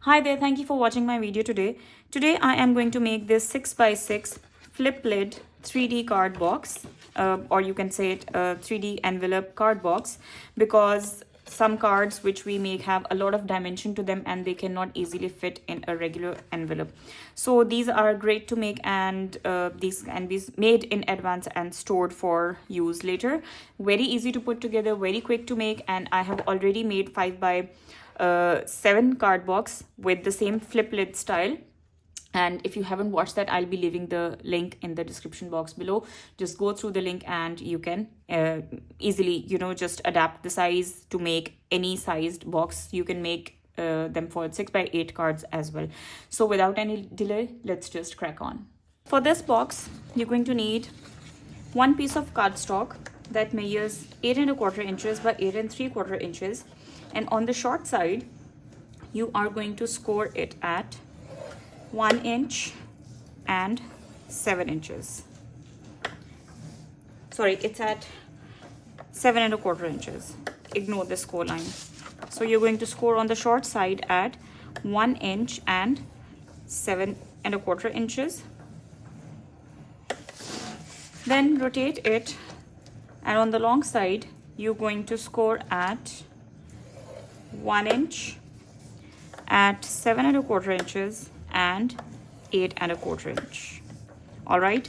Hi there, thank you for watching my video today. Today I am going to make this 6x6 flip lid 3D card box, or you can say it 3D envelope card box, because some cards which we make have a lot of dimension to them and they cannot easily fit in a regular envelope. So these are great to make, and these can be made in advance and stored for use later. Very easy to put together, very quick to make, and I have already made 5x7 card box with the same flip lid style. And if you haven't watched that, I'll be leaving the link in the description box below. Just go through the link and you can easily, just adapt the size to make any sized box. You can make them for 6x8 cards as well. So without any delay, let's just crack on. For this box, you're going to need one piece of cardstock that measures 8¼ inches by 8¾ inches. And on the short side, you are going to score it at 1 inch and 7 inches. Sorry, it's at 7¼ inches. Ignore the score line. So you're going to score on the short side at 1 inch and 7¼ inches. Then rotate it, and on the long side, you're going to score at 1 inch, at 7¼ inches, and 8¼ inch. All right,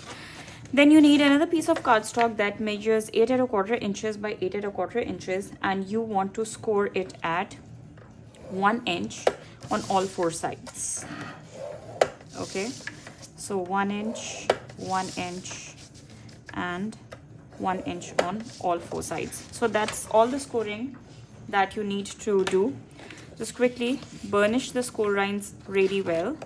then you need another piece of cardstock that measures 8¼ inches by 8¼ inches, and you want to score it at 1 inch on all 4 sides. Okay, so 1 inch, 1 inch, and 1 inch on all 4 sides. So that's all the scoring that you need to do. Just quickly burnish the score lines really well.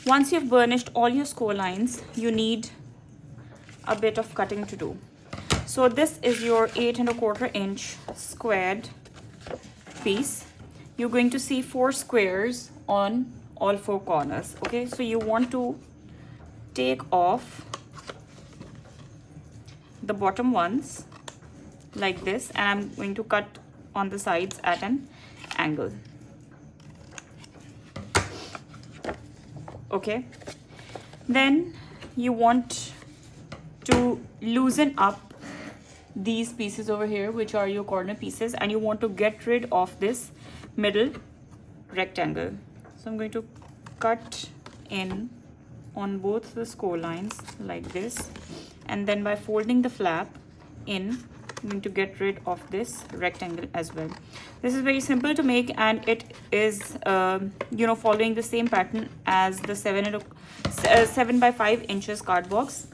Once you've burnished all your score lines, you need a bit of cutting to do. So this is your 8¼ inch squared piece. You're going to see 4 squares on all 4 corners. Okay, so you want to take off the bottom ones like this, and I'm going to cut on the sides at an angle. Okay, then you want to loosen up these pieces over here, which are your corner pieces, and you want to get rid of this middle rectangle. So I'm going to cut in on both the score lines like this, and then by folding the flap in, I'm going to get rid of this rectangle as well. This is very simple to make, and it is following the same pattern as the 7x5 inches card box.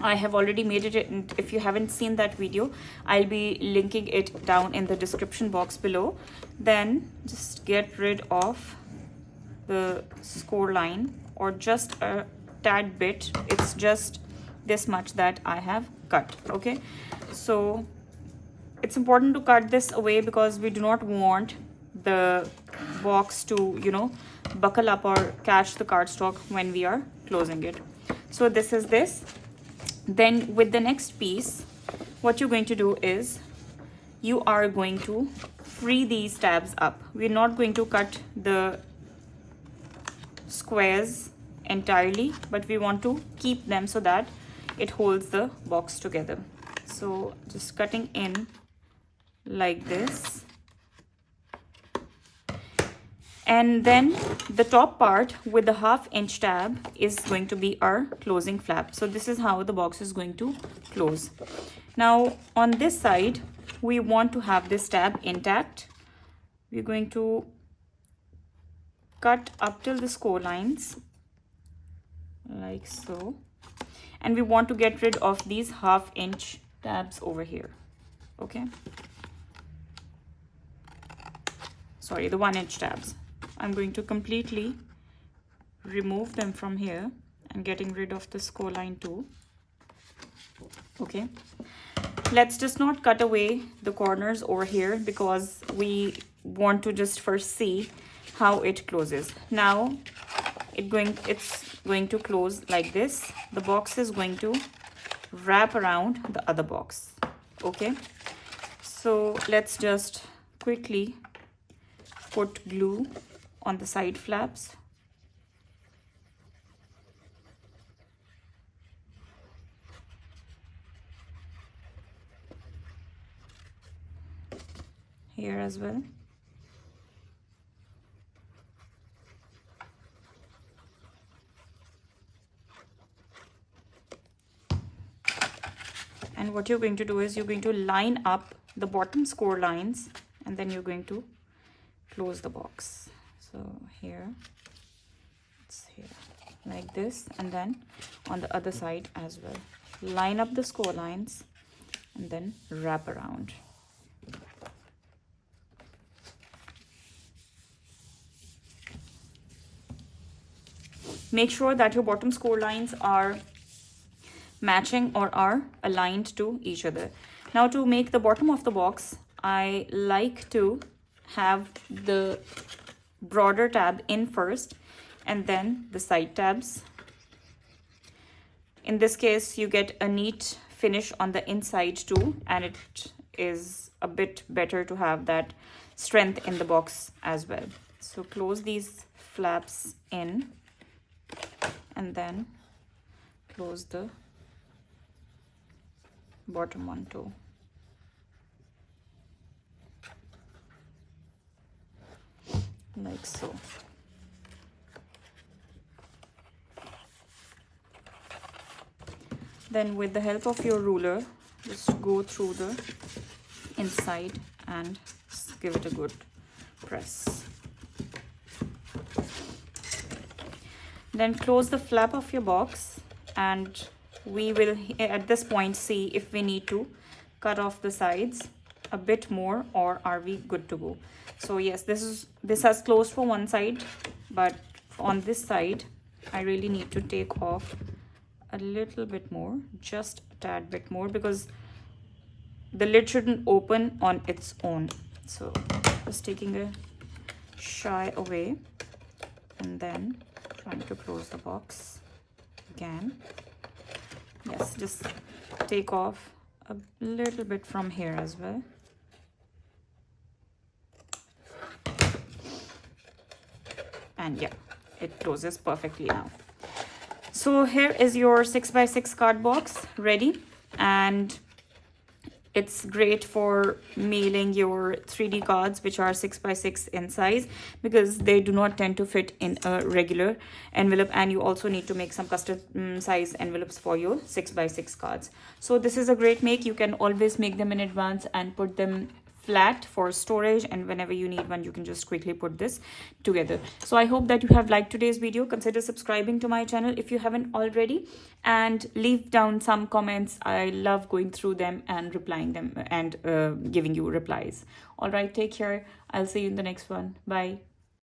I have already made it, and if you haven't seen that video, I'll be linking it down in the description box below. Then just get rid of the score line, or just a tad bit. It's just this much that I have cut. Okay, so it's important to cut this away because we do not want the box to buckle up or catch the cardstock when we are closing it. So this is this. Then with the next piece, what you're going to do is you are going to free these tabs up. We're not going to cut the squares entirely, but we want to keep them so that it holds the box together. So just cutting in like this, and then the top part with the 1/2 inch tab is going to be our closing flap. So this is how the box is going to close. Now on this side, we want to have this tab intact. We're going to cut up till the score lines like so, and we want to get rid of these 1/2 inch tabs over here. Okay, sorry, the 1 inch tabs. I'm going to completely remove them from here and getting rid of the score line too. Okay, let's just not cut away the corners over here because we want to just first see how it closes. Now it's going to close like this. The box is going to wrap around the other box. Okay, so let's just quickly put glue on the side flaps. Here as well. And what you're going to do is you're going to line up the bottom score lines and then you're going to close the box. So here, it's here like this, and then on the other side as well. Line up the score lines and then wrap around. Make sure that your bottom score lines are matching or are aligned to each other. Now to make the bottom of the box, I like to have the border tab in first and then the side tabs. In this case, you get a neat finish on the inside too, and it is a bit better to have that strength in the box as well. So close these flaps in and then close the bottom one too. Like so. Then with the help of your ruler, just go through the inside and give it a good press. Then close the flap of your box, and we will at this point see if we need to cut off the sides a bit more or are we good to go. So yes, this has closed for one side, but on this side I really need to take off a little bit more, just a tad bit more, because the lid shouldn't open on its own. So just taking a shy away and then trying to close the box again. Yes, just take off a little bit from here as well. And yeah, it closes perfectly now. So here is your 6x6 card box ready, and it's great for mailing your 3D cards which are 6x6 in size, because they do not tend to fit in a regular envelope, and you also need to make some custom size envelopes for your 6x6 cards. So this is a great make. You can always make them in advance and put them flat for storage, and whenever you need one you can just quickly put this together. So I hope that you have liked today's video. Consider subscribing to my channel if you haven't already, and leave down some comments. I love going through them and replying them and giving you replies. All right, take care. I'll see you in the next one. Bye.